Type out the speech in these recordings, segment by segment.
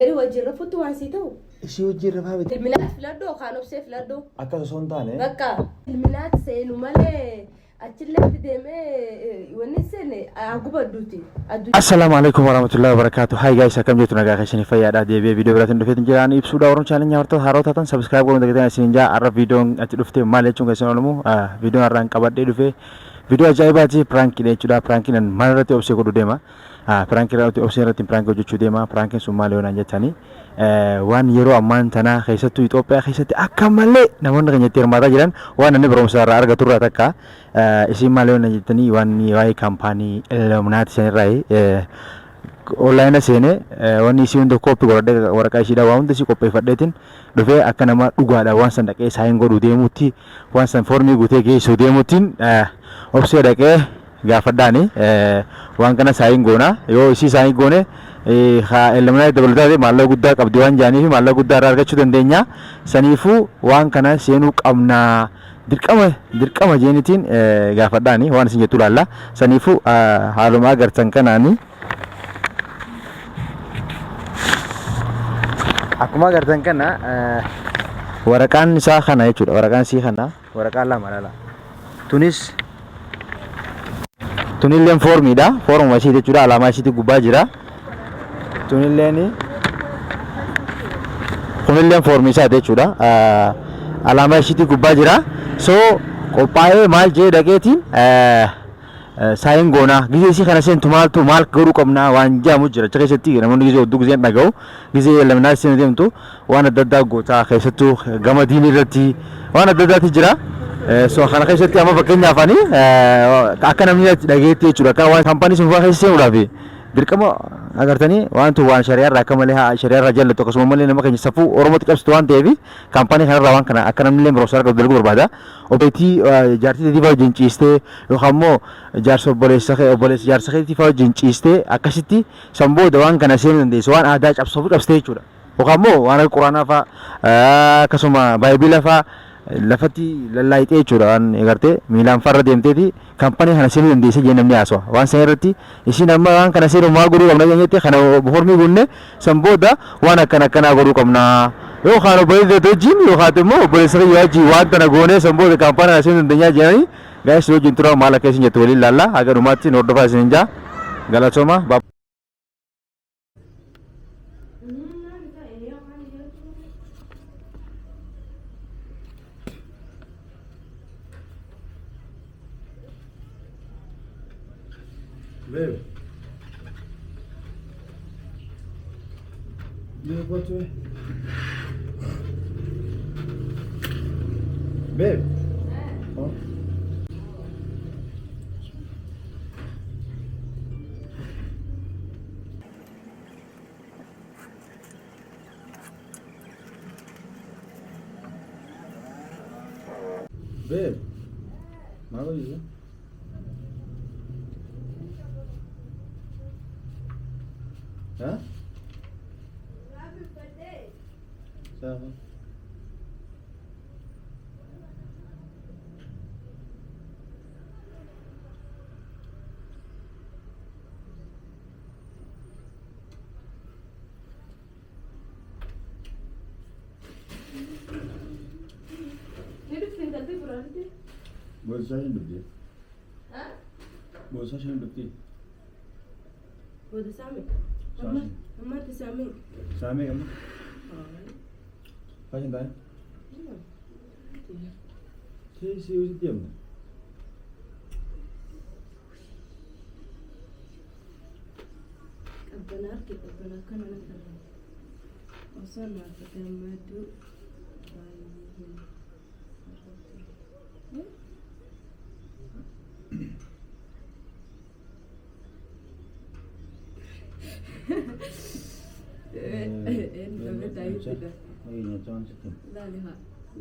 Eri wajjin rafuutti waan si ta'u. Ishii wajjin rafaa biti. Ilminaat filadhoo kaan obsee filadhoo. Akka osoo hin taane. Bakka ilminaat seenu malee achillee deemee wanni seene agubadduuti. Assalamu alaikum warahmatullahi wabarakatuh. Hi guys, akkam jirtu nagaa keessanii fayyaadhaa deebi'ee viidiyoo biraatiin dhufeetiin jiraan ibsuudha. Warroon chaalenyaa hortoo haroo taatan subscribe godhuun dagataan isin jaa arra viidiyoon achi dhuftee maal jechuun keessan oolamu viidiyoon har'aan qabadhee dhufee viidiyoo ajaa'ibaati piraankiidha jechuudha. Piraankiin maal irratti obsee godhuu deema. Piraankiin irratti obsee irratti piraanki hojjechuu deema. Piraankiin sun maal yoonaan jettanii waan yeroo ammaan tanaa keessattuu Itoophiyaa keessatti akka malee namoonni keenyatti hirmaataa jiran waan inni barumsa irraa argatu irraa takka isin maal yoonaan jettanii waan waa'ee kaampaanii Illuminaati sanirraa online seene wanni isii hunda koppii godhadhee waraqaa ishiidha waa hunda isii qopheeffadheetiin dhufee akka nama dhugaadha waan san dhaqee saayin godhuu deemuutti waan san foormii guutee geessuu deemuuttiin obsee dhaqee gaafadhaani waan kana saayin goona yoo isii saayin goone Illuminaati dabalataati maallaqa guddaa qabdi waan jaaniif maallaqa guddaa irraa argachuu dandeenya saniifuu waan kana seenuu qabnaa dirqama jeenitiin gaafadhaani waan isin jettu laalla saniifuu haaluma agartan kanaani akkuma agartan kana waraqaan isaa kana jechuudha waraqaan isii kana waraqaan lama lala tunilleen foormiidha foormuma isii jechuudha alaamaa isiitti gubbaa jira kunilleen foormii isaa jechuudha alaamaa isiitti gubbaa jira so qophaa'ee maal jee dhaqeetiin saayin goona gisee isii kana seentu maaltu maal godhuu qabnaa waan jaamu jira achi keessatti namoonni gisee hedduu giseen dhaga'u gisee Illuminaati seen deemtu waan adda addaa gootaa keessattuu gama diinii irratti waan adda addaati jira so kana keessatti amma fakkeenyaaf ani akka namni dhageetti jechuudha akka waan kaampaanii sun fa'aa keessa seenuudhaaf dirqama agartanii waantu waan shari'aa irraa akka malee shari'aa irraa jallatu akkasuma malee nama keenya safuu Oromootti qabsitu waan ta'eef kaampaanii kanarraa waan kana akka namni illee biroo sarara dalaguu barbaada obeetii jaartii tiifaa wajjin ciistee yookaan immoo jaarsa obboleessa jaarsa tiifaa wajjin ciistee akkasitti sanbooda waan kana seenuu dandeessu waan aadaa cabsuu qabsitee jechuudha yookaan immoo waan akka quraanaa fa'aa akkasuma baayibila fa'aa lafatti lallaayitee jechuudha waan egartee miilaan farra deemteeti kaampaanii kana seenuu dandeessa jee namni haasawaa waan san irratti isin amma waan kana seenuu maal godhuu qabna jette kana foormii gunne san booda waan akkanaa godhuu qabna yookaan obboleessa wajjin yookaan immoo obboleessa wajjin waan tana goonee san booda kaampaanii kana seenuu dandeenya jedhanii gaa'is wajjin tura maal akka isin jettu waliin laalla haga dhumaatti hordofaa isin jaa galatooma. Babe. Babe, what's it? Babe. Huh? Babe. How are you? Huh? Happy birthday. Seven. Bolsa şimdi bitti. Ha? Bolsa şimdi bitti. Bolsa mı? Amma tisami. Sami kamu? Kaçın tane? Teyze uzi diyor mu? Abbanar ke abbanar kana nan kana. Osan na ta tamadu.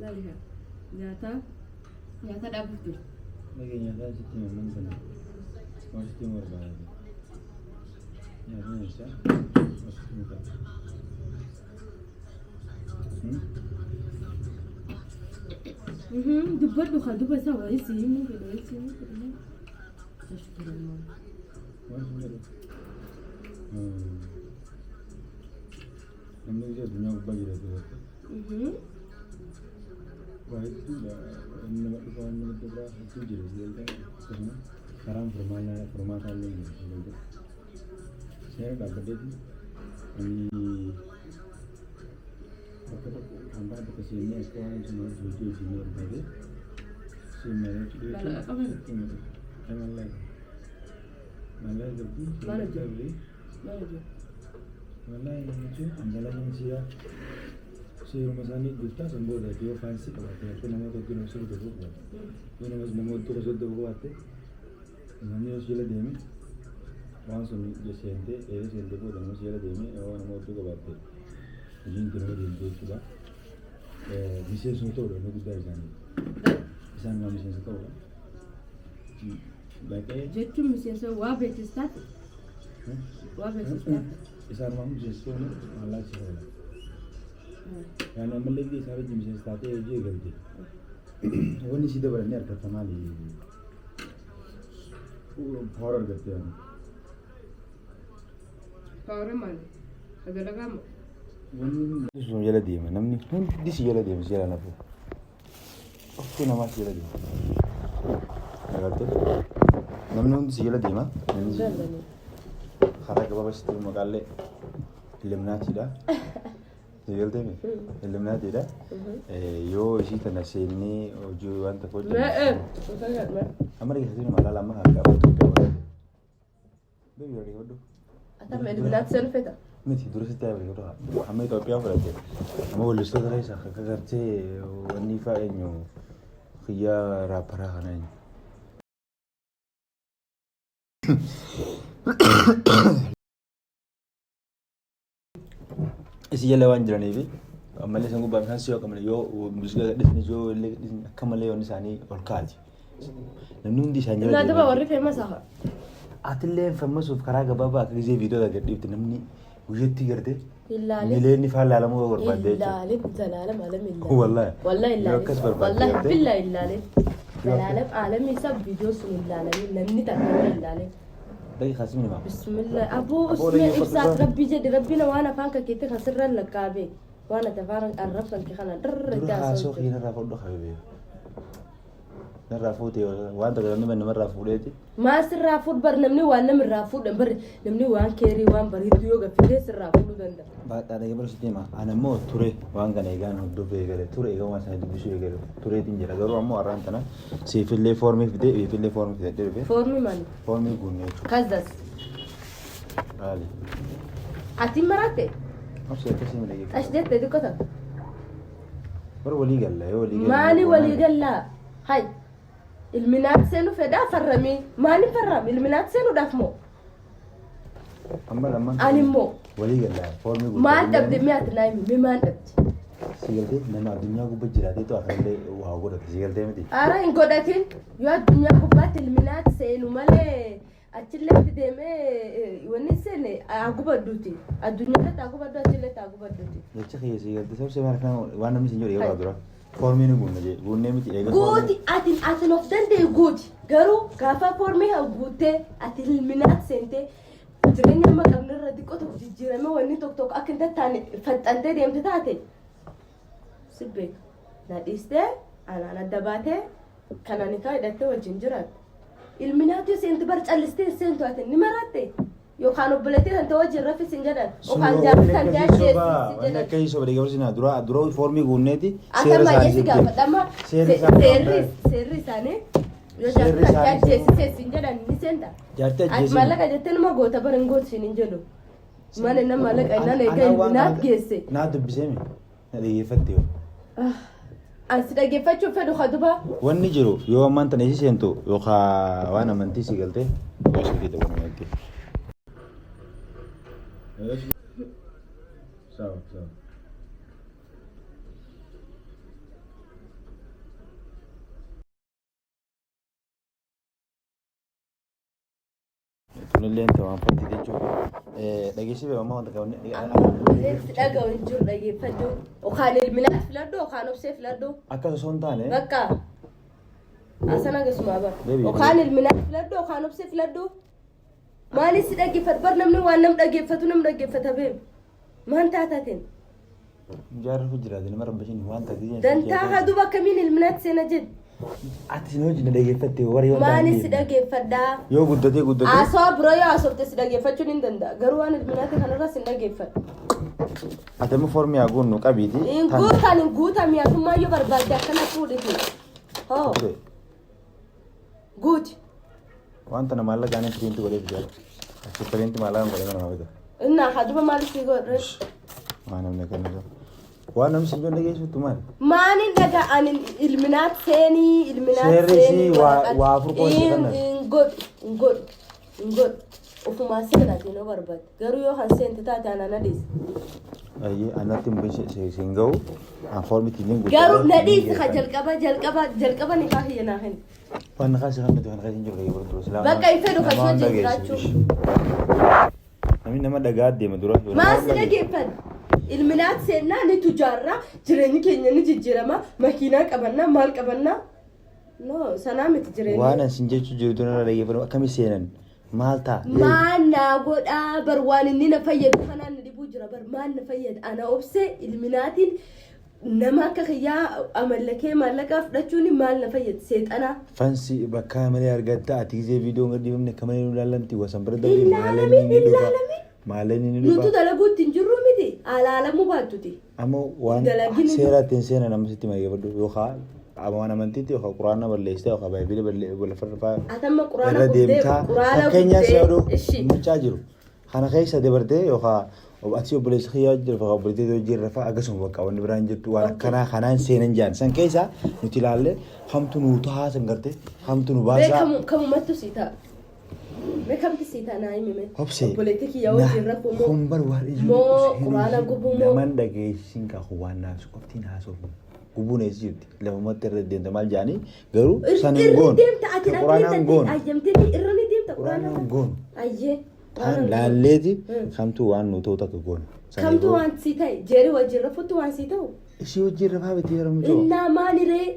Laliha. Nyata dapur. Lagi nyata situ memang benar. Masih timur banget. Nyata bisa. Masih muka. Dubar dukan dubar sama isi mungkin isi mungkin. Masih muka. हमने जो दुनिया को बगी रहते हैं वाइट नमक दुकान में तो बड़ा कुछ जरूरी है तो ना खराब फरमाता नहीं है शेयर का बड़े थी हम बात तो किसी ने इसको आने से नहीं जो सीनियर थे सीनियर थे मला जब मला ये मुझे अंदर में सिया से मसानी गुस्ता संबोध है कि वो फैंसी करते हैं तो नमो तो किनो से देखो तो नमो तो को जो वो आते हमने उस ये देने वहां से जैसे हैं ये से देखो नमो से ये देने और नमो तो को बात है जिन किनो दिन तो विशेष होतो है नो गुस्ता जाने इसान नाम से तो लाइक जेटू मिसेस वा बेटिस्तात वा बेटिस्तात इसान नाम जिसको ना अल्लाह से होला यानी हम लोग ये सारे जिम्मे स्टार्ट है ये गलती वो नहीं सीधे बरने अर्थात तमाली वो फॉरवर्ड करते हैं फॉरवर्ड मान अगर लगा वो ये लदी में नमनी दिस ये लदी में ये लाना पो उसको नमाज ये लदी अगर तो नमनी दिस ये लदी में खरा के बाबा सितु मकाले लेमना चिड़ा Segaltee mi? Illuminaatiidha. Yoo ishii tana seennee hojii wanta hojjennu. Amma dhiyeessinu magaalaa amma kan qabu Itoophiyaa waliin. Beebi yoo dhiyeeffadhu. Atama illuminaati seen feta. Miti dura sitti yaa beeku amma Itoophiyaa fudhatte. Amma wallistoota keessa akka gartee wanni fa'aa eenyu xiyyaa raapparaa kana eenyu. Isi jala waan jiraniifi ammallee isaan gubbaa bishaan siyoo qabne yoo muuziqaa gadhiisni yoo illee gadhiisni akka malee yoon isaanii ol kaati. Namni hundi isaan jala Naataba warri feemas haa. Atillee fammasuuf karaa gabaabaa akka gisee viidiyoo gadhiifte namni guyyaatti garte Illaalee. miileenni faan laalamuu barbaadde jechuudha. Illaalee zalaalam alam illaalee. Wallahi. Wallahi illaalee. Yoo akkas barbaadde Wallahi billa illaalee. Zalaalam alamii isaa viidiyoo sun illaalee namni takka illaalee. Dhaqi kaasifni maa. Bismillah aboo usme ibsaat rabbi jedhi rabbina waan afaan kakeetti kasirran lakkaabe waan ati afaan arrabsan ke kana dirra Dura haasoo kiyya narraa fudhu habibee. Narraa fuutee waan tokko namni namarraa fuudheeti. Maasirraa fuudh bar namni waan namirraa fuudhan bar namni waan keerii waan bariitu yoo gaffitee sirraa fuudhuu danda'a. Baadhaa dhagee barsiisuu deema. Ani immoo ture waan kana eegaan hordofee eegale ture eegaan waan sana dubbisuu eegale tureetiin jira garuu ammoo har'aan tana siifillee foormii fidee eefillee foormii fidee dhufe. Foormii maali? Foormii guunnee jechuudha. Kasdas. Maali? Ati maraate? Obsee akkasii miidhagee. As jettee dukkata? Bara walii galla yoo walii galla. Maali walii gallaa? Hay. Ilminaat seenuu fedhaa farramii. Maali farram? Ilminaat seenuudhaaf moo? Amma lamman. Ani immoo. Walii galla foormii guunnee. Maal dhabde mi'a ati naayimi? Mi maal dhabde? Sigaltee nama addunyaa gubbaa jiraatee too afallee waa godhate sigaltee miti. Ara hin godhatin yoo addunyaa gubbaatti ilminaat seenu malee achilletti deemee wanni seene agubadduuti. Addunyaatti agubaddu achilletti agubadduuti. Jecha kiyya sigaltee sabsee maal kana waan namni sin jedhu yeroo dura foormii ni guunne jee guunnee miti eega. Guuti ati of danda'e guuti garuu gaafa foormii guuttee ati ilminaat seentee jireenya amma qabnu irra xiqqoo tokko jijjiiramee wanni tokko akka hin tattaane faxxantee deemte taate. Sibbeek na dhiistee anaan adda baatee kanaan ikaa hidhattee wajjin jiraatu. Ilminaati seenti bar callistee seentu ati ni maraatte yookaan obboleettii kan ta'e wajjin raffis hin jedhan yookaan jaarsi kan ta'e ajjeessi Wanni jedhan. akka hiisoo badee gabarsina dura foormii guunneeti Akka maayyeessi gaafadhama seerri isaanii yoo jaarsi kan ta'e ajjeessi hin jedhan ni seenta. Jaartii ajjeessi. Maallaqa jettee nama goota bara hin gootiin hin jedhu. Mana nama maallaqa innaan egaa ilminaat geesse. Naa dubbisee mi na dhaggeeffatte yoo. Ansi dhaggeeffachuuf fedhu kadubaa. Wanni jiru yoo ammaan tana isi seentu yookaan waan amantii si galtee yoo si fide waan amantii. Sawa sawa. Kunillee waan fatti jechuudha. Dhageessifee amma wanta qabanne. Dhaga'u hin jiru dhaggeeffadhu. Yookaan ilminaat filadhu yookaan obsee filadhu. Akka osoo hin taane. Bakka asan akkasuma bara. Yookaan ilminaat filadhu yookaan obsee filadhu. Maalis si dhaggeeffatu bar namni waan nam dhaggeeffatu nam dhaggeeffata beeku. Maan taatateen جار فجرة دي مرة بشين وانت دي دنتا هدوبا كمين المنات سنجد ati sin hojii na dhaggeeffatte warri waan maanis dhaggeeffadhaa yoo guddatee asoo biroo yoo asooftes dhaggeeffachuun hin danda'a garuu waan ilminaati kanarras hin dhaggeeffadhu ati immoo foormii haa guunnu qabiiti hin guutan miyaatummaa yoo barbaadde akkana fuudhiti hoo guuti wanta na maallaqa aanee piriinti godhee fidaa achi piriinti maallaqa godhee mana maabita innaa haduba maalis ni godhe maa namni kan isaa waan namni sibiila dhageessuutu maal maanin dhaga'an ilminaat seenii seerrisi waa afur qoosii kanna hin godhu ofumaa seenaatiin yoo barbaade garuu yoo kan seente taate ana nadhiisa ayyee anatti hin ga'u an foormitiin hin guutuu garuu nadhiisa ka jalqaba ni kaa hiyyanaa hin waan naqaasi kan nuti kan naqaasi hin jiru dhagee barbaaду silaa bakka ife dhufa ishee jiraachuu namni nama dhagaa deema dura maas dhageeffadha ilminaat seennaa ni tujaarraa jireenyi keenya ni jijjiirama makiinaa qabannaa maal qabannaa no sanaa miti jireenyi waan asin jechuu jiru dura dhageeffadhu akkami seenan maal ta'a maan naa godhaa bar waan inni na fayyadu kanaan na dhibuu jira bar maan na fayyada ana obse ilminaatiin nama akka kiyyaa amallakee maallaqaa fudhachuun maal na fayyada seexanaa fansi bakka malee argatta ati gisee viidiyoon gadi himne kamanii nu ilaallamti wasan bira ilaalami maaleen ni nutu dalaguutti hin jirru miti alaalamuu baattuti amma waan seera ittiin seena namasitti mageeffadhu yookaan waan amantiitti yookaan quraana balleessitee yookaan baay'ee balleeffaa atamma quraana irra deemtaa fakkeenyaa seeruu mucaa jiru kana keessa dabartee yookaan ati obboleessa kiyyaa jiru yookaan obboleettii hojii irra fa'a akkasuma bakka wanni biraan jirtu waan akkanaa kanaan seenan jaan san keessa nuti ilaalle hamtu nu tahaa san gartee hamtu nu baasaa kamumattu si ta'a. Beekamti si ta'a naa himime. Obsee. Obboleettii yoo jirra fuumoo. Humbar waan moo quraana gubuu moo. Naman dhageessin ka waan naaf qoftiin haasofnu. Gubuun eessi jirti lafumatti irra deemta maal jaanii garuu san hin goonu. Quraanaan goonu. Ayyamtee irra ni deemta quraanaan goonu. Ayyee. Taan laalleeti kamtu waan nu ta'u takka goonu. Kamtu waan si ta'e jeeri wajjin rafuutu waan si ta'u. Ishii wajjin rafaa biti yeroo jiru. Innaa maaliree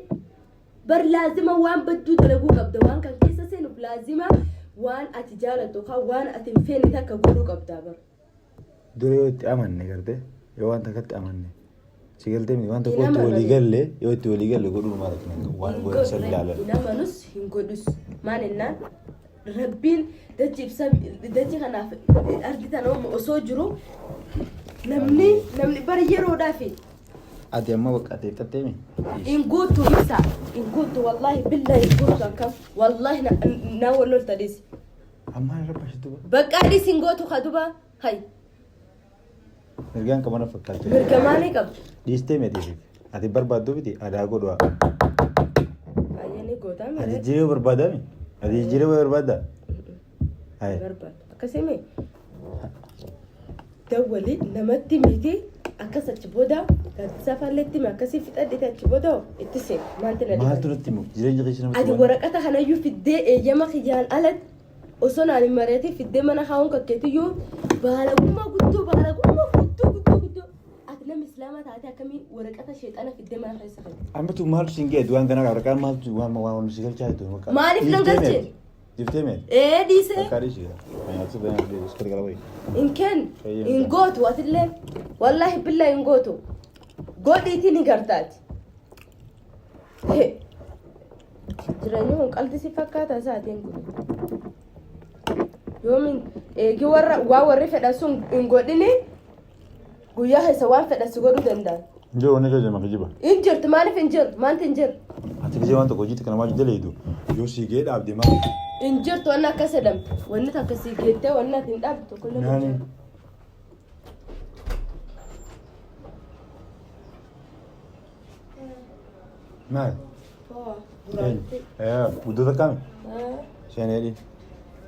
bar laazima waan badduu dalaguu qabda waan kan keessa seenuuf laazima waan ati jaalattu kan waan ati hin feene takka godhuu qabdaa bar. Dura yoo itti amanne gartee yoo waan takkatti amanne si galtee miti waan tokko itti walii galle yoo itti walii galle godhuu maal akka waan godhu san ilaalan. Hin amanus hin godhus maal ennaan rabbiin dachii kanaaf argitan osoo jiru namni bari yeroodhaafi. Ati amma bakka teeffattee mi? In guutu ibsa in guutu wallahi billahi guutu akkam wallahi na wallol tadis. Amma rabba shitu ba. Bakka adis in gootu kaduba hay. Mirgaan qabana fakkaatu. Mirgamaanii qab. Dhiistee miti ati barbaaddu biti aadaa godhu. Ayyanii gootaa mire. Ati jiree barbaada mi? Ati jiree barbaada? Hay. Barbaada. Akkasii dawwali namatti miti akkas achi booda gaazexaa falleetti akkasii fixadhite achi booda itti seen maaltu na maaltu natti himu jireenya keessa nama ati waraqata kanayyuu fiddee eeyyama kiyyaan alatti osoo naan hin mari'atee fiddee mana haa'uun kakkeetiyyuu baalagummaa guddoo ati nama islaamaa taate akkamii waraqata sheexana fiddee mana keessa fedhe. Amma tu maaltu siin geeddu waan kanaa waraqaan maaltu waan si galchaa jirtu. Maaliif nan galchee? Jiftee mee? Diise. Fakkaadhi ishee. Nyaatu ba'ee iskari gala wayi. Inken in gootu atillee wallahi billahi in gootu godhiitii ni gartaati. Jireenyi kun qalti si fakkaata isaatiin kun. Yoomin eegi warri fedhan sun hin godhini guyyaa keessa waan fedhan si godhuu danda'an. Njoo wanni keessa maka jiba. In jirtu maaliif hin jiru maanti hin jiru. Ati gisee waan tokko hojii kana maal jaleedu yoo si gee dhaabde maal. In jirtu wanni akka sedamte wanni takka si geettee wanni ati hin dhaabdu tokko illee. Naani. Maal? Buddota kami? Shaneli.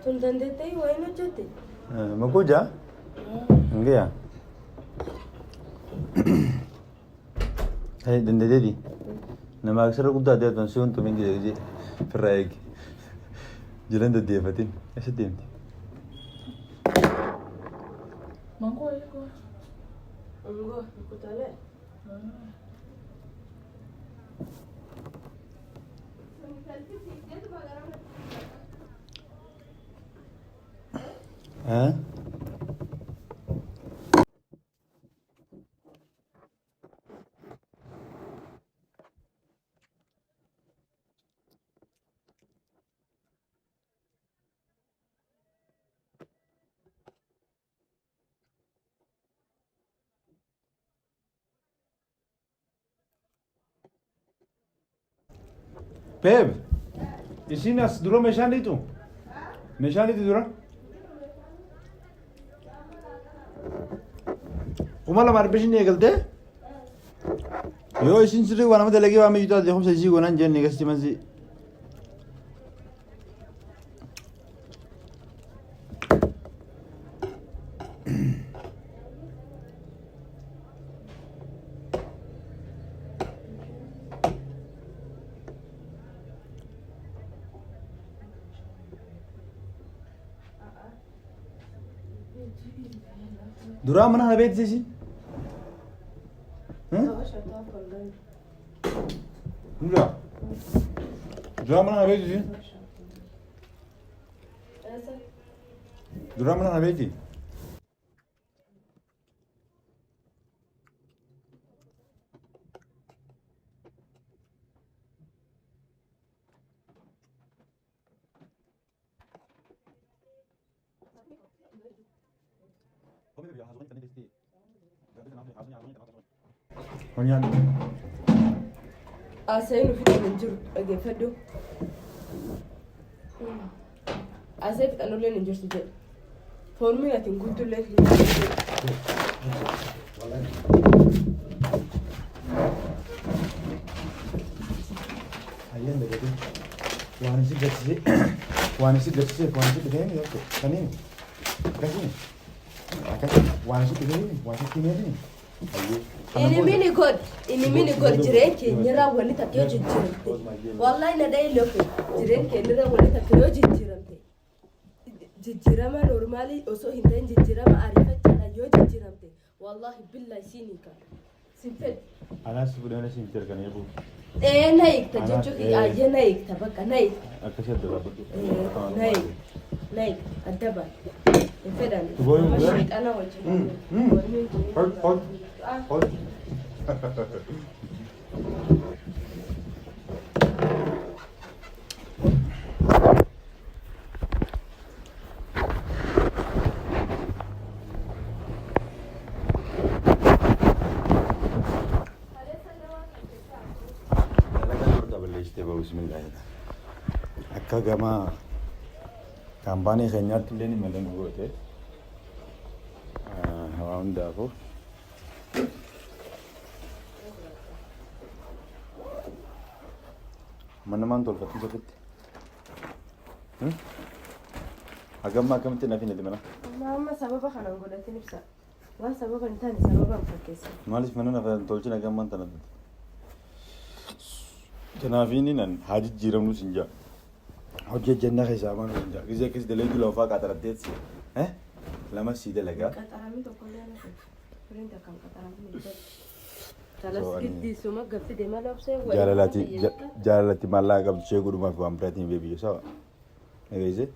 Tun dandeettee wayin hojjette. Makuja? Ngiya. Hey, dandeetti. Nama aksara guddaa deetan si wantu mingi jeje firraa eegi. Jiran daddeeffatin eessa deemti? Mangoo eeguu. Mangoo kutaalee. Babe, isin as dura meeshaan dhiitu? Meeshaan dhiitu dura? Kuma lama arbishin eegaltee? Yoo isin sirrii waan nama dalagee waan miidhuu taate humsa isii goonaan jenne gasti mansi. Duraa mana kana beekti isin? Duraa? Duraa mana kana beekti isin? Duraa mana kana beekti? Asee nuuf hin jiru dhaggeeffadhu. Asee fixannullee hin jirtu jedhu. Foormiin ati hin guuttullee hin jirtu. Ayyaan dagatee waan isin gatisee waan isin dhufeen yoo kaniin akkasiin waan isin dhufeen waan isin dhufeen. Ini mini god jireen keenyarraa wanni takka yoo jijjiiramte. Wallahi na dhahee lofe jireen keenyarraa wanni takka yoo jijjiiramte. Jijjiirama normaalii osoo hin ta'in jijjiirama ariifachaadhaan yoo jijjiiramte. Wallahi billahi siin hiika. Sin fedhu. Anaas fuudhanii siin tirkanii bu'u. Na hiikta jechuun ayyee na hiikta bakka na hiikta. Akkasii adda baafadhu. Na hiikta adda baafadhu. Hin fedhan. Sheexana wajjin. Hold. Akka gama kaampaanii keenyaatti illee ni malee nu goote waa hundaafuu mana maan tolfattu sirriitti hagamma akkamitti nafi nati mana Amma sababa kanaan godhatin ibsa. Waan sababa hin taane sababa hin fakkeessa. maaliif mana nafa tolchina hagammaan tana kanaafiini nan haa jijjiiramnu sin jaa hojjejjannaa keessaa mana sin jaa gisee akkasi daleetu lafaa qaxaratteessi lama sii dalagaa Qaxaramii tokkollee ana ta'e. Firiin takka hin qaxaramne. Kalas giddisuma gabsi deemaa labsee jaalalatti maallaa qabdu ishee godhumaaf waan biraatiin beebiyyo sawa egeesse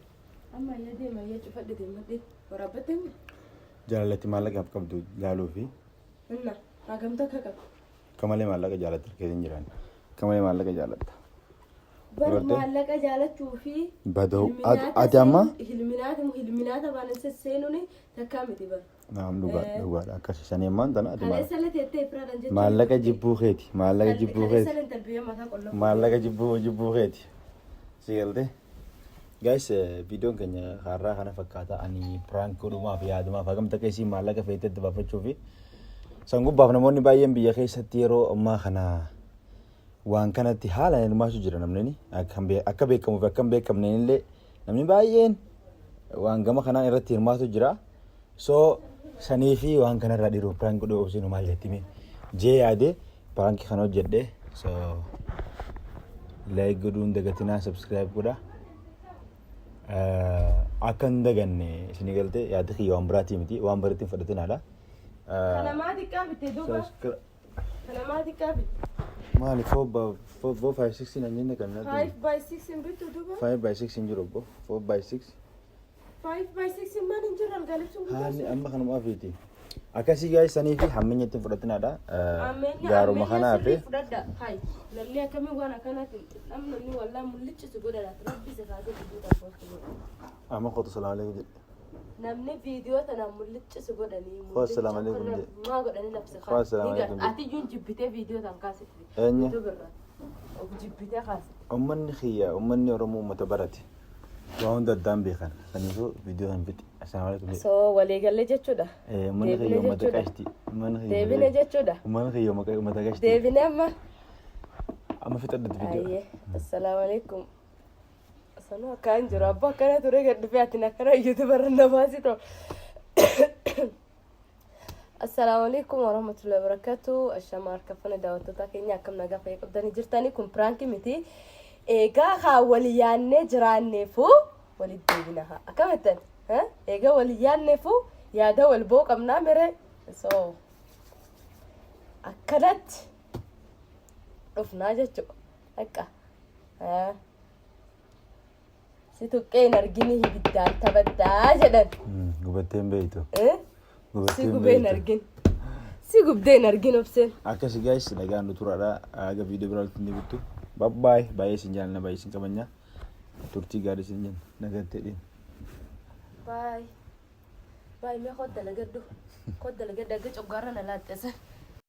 amma yaa deema yaa cufadhe deemadhe waraabbattee jaalalatti maallaqa qabdu laaluu fi inna hagamta akka qabu. kamalee maallaqa jaalatta keessa jiraan kamalee maallaqa jaalatta Bar maallaqa jaalachuu fi badoo ati amma hilminaata baan seenuuni takkaa miti bar. naam dhugaadha akkasi saneemmaan tana ati Kaleessala teettee ifraadhaan jechuudha. maallaqa jibbuu keeti maallaqa jibbuu keeti Kaleessala talbiyyee mataa qolloo. maallaqa jibbuu keeti si galte guys viidiyoon keenya har'aa kana fakkaata ani prank godhumaaf yaadumaaf hagamta keessi maallaqa feetetti baafachuu fi san gubbaaf namoonni baay'een biyya keessatti yeroo ammaa kana waan kanatti haala hirmaachuu jira namni akka beekamuuf akka hin beekamne illee namni baay'een waan gama kanaan irratti hirmaatu jira so sanii fi waan kanarraa dhiiru prank godhuu obsiin maal jettime jee yaade prank kana hojjedhe so like godhuun dagatinaa subscribe godha akka hin daganne isinii galte yaada kiyya waan biraatii miti waan baritti hin fudhatinaadha. Kana maatii qaabite duuba. Kana maatii qaabite. Maali 4/5 nan jenne kan 5/6 hin bitu duuba. 5/6 hin jiru obbo 4/6 5/6 maal hin jiru algalibsuun haalli amma kanuma afiiti akkasii gaa'is sanii fi hammeenya ittiin fudhatinaadha gaaruma kanaa fi fudhadha hai lallee akkamii waan akkanaatti namni wallaa mul'ichisu godhadha rabbi isa kaasee duuba poostii amma qotu salaam aleekum jedhe namni viidiyoo tanaan mul'ichisu godhanii Khoos salaam aleekum jedhe maa godhanii labsa Khoos salaam aleekum jedhe ati iyyuu jibbitee viidiyoo tan kaasifte eenyu YouTube irraa jibbitee kaase. Ummanni khiyya ummanni Oromoo uummata barate. Waa hunda addaan beekan. Kaniifuu viidiyoo hin fixi. Assalaamu alaikum. So walii galle jechuudha. Ummanni khiyya uummata qashti. Deebine jechuudha. Ummanni khiyya uummata qashti. Deebine amma. Amma fixadhatti viidiyoo. Ayyee. Assalaamu alaikum. Sanuu akkaan jiru abbaa akkana ture gad dhufee ati akkana iyyuutu barannaa baasitoo. Assalaamu alaikum warahmatullahi wabarakatuh. Ashama harkafana daawwattoota keenya akkam nagaa fayyee qabdanii jirtanii kun piraanki miti. Egaa haa walii yaannee jiraanneefu walitti deebina haa akkamittan egaa walii yaanneefu yaada wal boo qabnaa mere so akkanatti dhufnaa jechuudha akka si tuqqee hin argini hibiddaan taphattaa jedhan. Gubattee hin beektu. Si gubee hin argin. Si gubdee hin argin obseen. Akkasii guys nagaan nu turaadha. Aga viidiyoo biraatti ni bittu. Bye bye. Baay'ee isin jaalladha baay'ee isin kabajna. Turtii gaarii isin jenna nagattee dhiin. Bye. Bye mee kodda lagaddu. Kodda lagadda aga coggaarra na laaxxesan.